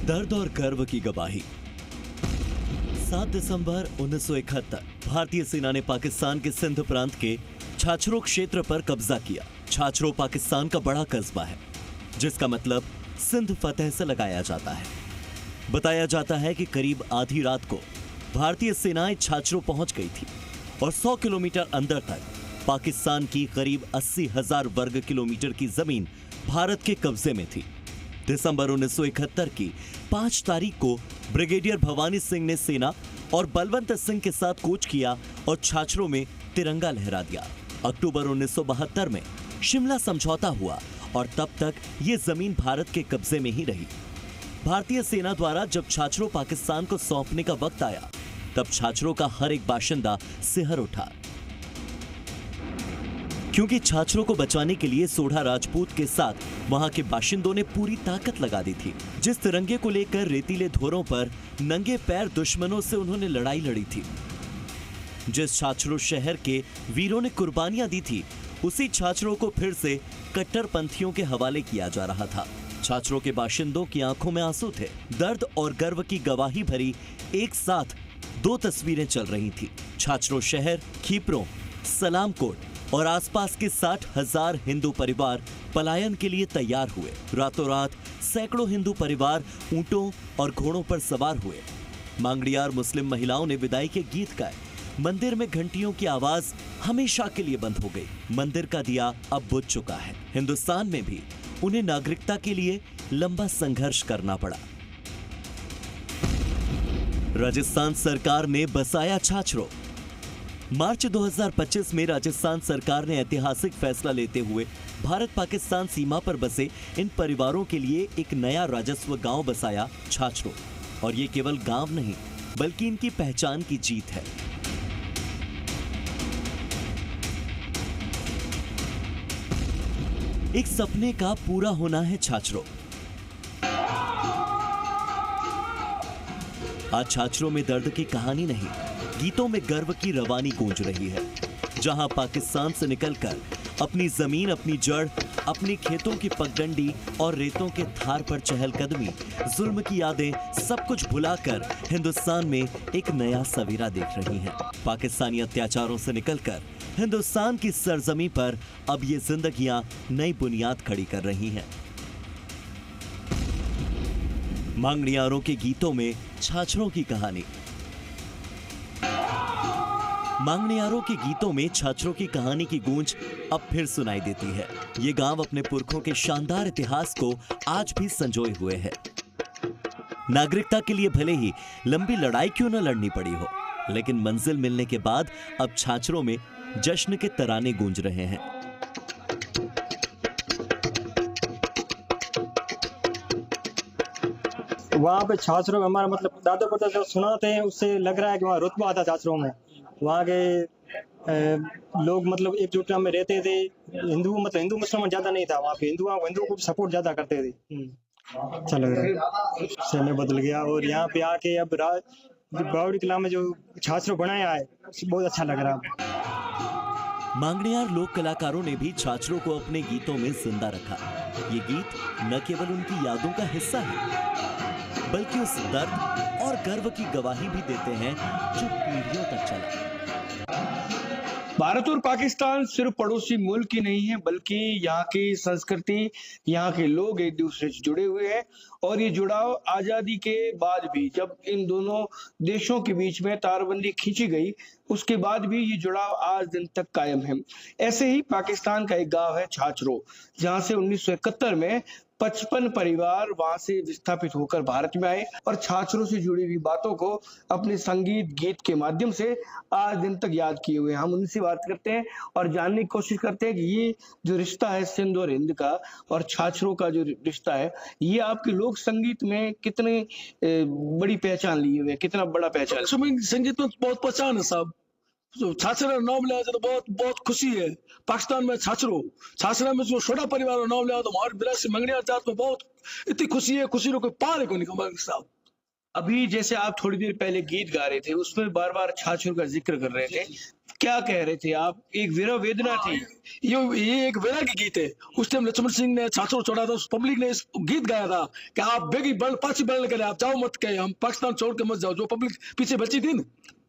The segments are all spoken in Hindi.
दर्द और गर्व की गवाही। 7 दिसंबर 1971 भारतीय सेना ने पाकिस्तान के सिंध प्रांत के छाछरो क्षेत्र पर कब्जा किया। छाछरो पाकिस्तान का बड़ा कस्बा है, जिसका मतलब सिंध फतेह से लगाया जाता है। बताया जाता है कि करीब आधी रात को भारतीय सेनाएं छाछरो पहुंच गई थी और 100 किलोमीटर अंदर तक पाकिस्तान की करीब 80,000 वर्ग किलोमीटर की जमीन भारत के कब्जे में थी। दिसंबर 1971 की 5 तारीख को ब्रिगेडियर भवानी सिंह ने सेना और बलवंत सिंह के साथ कूच किया और छाछरो में तिरंगा लहरा दिया। अक्टूबर 1972 में शिमला समझौता हुआ और तब तक ये जमीन भारत के कब्जे में ही रही। भारतीय सेना द्वारा जब छाछरो पाकिस्तान को सौंपने का वक्त आया, तब छाछरो का हर एक बाशिंदा सिहर उठा, क्योंकि छाछरो को बचाने के लिए सोढ़ा राजपूत के साथ वहां के बाशिंदों ने पूरी ताकत लगा दी थी। जिस तिरंगे को लेकर रेतीले धोरों पर नंगे पैर दुश्मनों से उन्होंने लड़ाई लड़ी थी, जिस छाछरो शहर के वीरों ने कुर्बानियां दी थी, उसी छाछरो को फिर से कट्टरपंथियों के हवाले किया जा रहा था। छाछरो के बाशिंदों की आंखों में आंसू थे। दर्द और गर्व की गवाही भरी एक साथ 2 तस्वीरें चल रही थी। छाछरो शहर, खीपरों, सलामकोट और आसपास के 60,000 हिंदू परिवार पलायन के लिए तैयार हुए। रातों रात सैकड़ों हिंदू परिवार ऊंटों और घोड़ों पर सवार हुए। मांगड़ियार मुस्लिम महिलाओं ने विदाई के गीत गाए। मंदिर में घंटियों की आवाज हमेशा के लिए बंद हो गई। मंदिर का दिया अब बुझ चुका है। हिंदुस्तान में भी उन्हें नागरिकता के लिए लंबा संघर्ष करना पड़ा। राजस्थान सरकार ने बसाया छाछरो। मार्च 2025 में राजस्थान सरकार ने ऐतिहासिक फैसला लेते हुए भारत पाकिस्तान सीमा पर बसे इन परिवारों के लिए एक नया राजस्व गांव बसाया, छाछरो। और ये केवल गांव नहीं, बल्कि इनकी पहचान की जीत है। एक सपने का पूरा होना है छाछरो। आज छाछरो में दर्द की कहानी नहीं, गीतों में गर्व की रवानी गूंज रही है। जहां पाकिस्तान से निकलकर अपनी जमीन, अपनी जड़, अपनी खेतों की पगडंडी और रेतों के थार पर चहलकदमी, जुल्म की यादें, सब कुछ भुलाकर हिंदुस्तान में एक नया सवेरा देख रही हैं। पाकिस्तानी अत्याचारों से निकलकर हिंदुस्तान की सरजमी पर अब ये जिंदगियां नई बुनियाद खड़ी कर रही हैं। मांगड़ियारों के गीतों में छाछरों की कहानी। मांगड़ियारों के गीतों में छाछरों की कहानी की गूंज अब फिर सुनाई देती है। ये गांव अपने पुरखों के शानदार इतिहास को आज भी संजोए हुए है। नागरिकता के लिए भले ही लंबी लड़ाई क्यों न लड़नी पड़ी हो, लेकिन मंजिल मिलने के बाद अब छाछरों में जश्न के तराने गूंज रहे हैं। वहाँ पे छाछरों में हमारा मतलब दादा परदादा जो सुनाते हैं, उससे लग रहा है कि वहाँ रुतबा आता छाछरों में। वहाँ के लोग मतलब एकजुटता में रहते थे। हिंदू मुसलमान ज्यादा नहीं था वहाँ पे। हिंदुओं को सपोर्ट ज्यादा करते थे। अच्छा लग रहा है, समय बदल गया। और यहाँ पे आके अब बावड़ी किला में जो छाछरों बनाया है, बहुत अच्छा लग रहा है। मांगड़ियार लोक कलाकारों ने भी छाछरों को अपने गीतों में जिंदा रखा। ये गीत न केवल उनकी यादों का हिस्सा है, बल्कि उस दर्द और गर्व की गवाही भी देते हैं जो पीढ़ियों तक चला। भारत और पाकिस्तान सिर्फ पड़ोसी मुल्क ही नहीं है, बल्कि यहाँ की संस्कृति, यहाँ के लोग एक दूसरे से जुड़े हुए हैं। और ये जुड़ाव आजादी के बाद भी, जब इन दोनों देशों के बीच में तारबंदी खींची गई, उसके बाद भी ये जुड़ाव आज दिन तक कायम है। ऐसे ही पाकिस्तान का एक गांव है छाछरो, जहां से 1971 में 55 परिवार वहां से विस्थापित होकर भारत में आए और छाछरों से जुड़ी हुई बातों को अपने संगीत गीत के माध्यम से आज दिन तक याद किए हुए। हम उनसे बात करते हैं और जानने की कोशिश करते हैं कि ये जो रिश्ता है सिंध और हिंद का और छाछरों का जो रिश्ता है, ये आपके लोक संगीत में कितने बड़ी पहचान लिए हुए, कितना बड़ा पहचान? संगीत में बहुत पहचान है साहब। छाछरा नाम लिया तो बहुत खुशी है। पाकिस्तान में छाछरा में जो छोटा परिवार नाम लिया तो हमारे बिरासी मंगड़ियार जात में बहुत इतनी खुशी है, खुशी को पार है को नहीं साहब। अभी जैसे आप थोड़ी देर पहले गीत गा रहे थे, उसमें बार बार छाछरों का जिक्र कर रहे थे। क्या कह रहे थे आप? एक विरह वेदना थी। ये एक वैराग्य गीत है। उस टाइम लक्ष्मण सिंह ने छाछोड़ छोड़ा था, पब्लिक ने इस गीत गाया था कि आप बेगी बल पाची बल करे, आप जाओ मत, के हम पाकिस्तान छोड़ के मत जाओ। जो पब्लिक पीछे बची थी ना,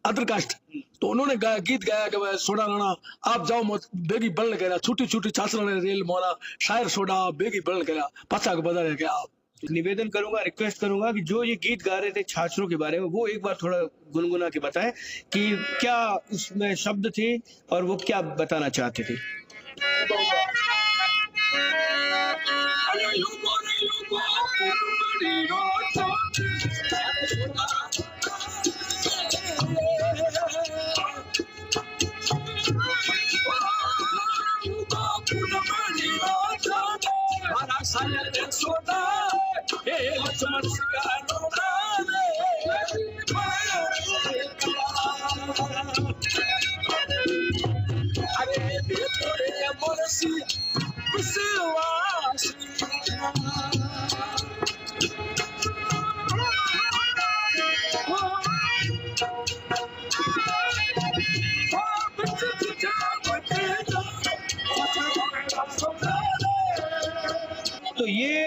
अदर कास्ट, तो उन्होंने गीत गाया कि भाई सोडा लाना, आप जाओ मत, बेगी बल करे, छुट्टी छुट्टी छाछड़ा ने रेल मोना, शायर सोडा बेगी बल करे, पाचा के बदल के आप। निवेदन करूंगा, रिक्वेस्ट करूंगा कि जो ये गीत गा रहे थे छाछरों के बारे में, वो एक बार थोड़ा गुनगुना के बताएं कि क्या उसमें शब्द थे और वो क्या बताना चाहते थे। तो ये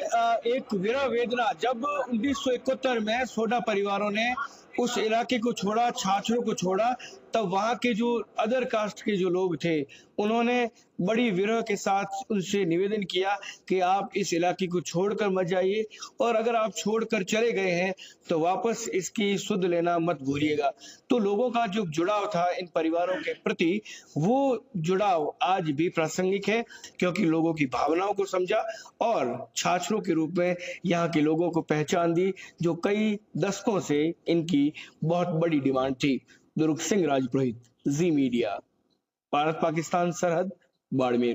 एक विरह वेदना, जब 1971 में सोडा परिवारों ने उस इलाके को छोड़ा, छाछरों को छोड़ा, तब वहाँ के जो अदर कास्ट के जो लोग थे, उन्होंने बड़ी विरह के साथ उनसे निवेदन किया कि आप इस इलाके को छोड़कर मत जाइए, और अगर आप छोड़कर चले गए हैं तो वापस इसकी सुध लेना मत भूलिएगा। तो लोगों का जो जुड़ाव था इन परिवारों के प्रति, वो जुड़ाव आज भी प्रासंगिक है, क्योंकि लोगों की भावनाओं को समझा और छाछरों के रूप में यहाँ के लोगों को पहचान दी, जो कई दशकों से इनकी बहुत बड़ी डिमांड थी। दुर्ग सिंह राजपुरोहित, जी मीडिया, भारत पाकिस्तान सरहद, बाड़मेर।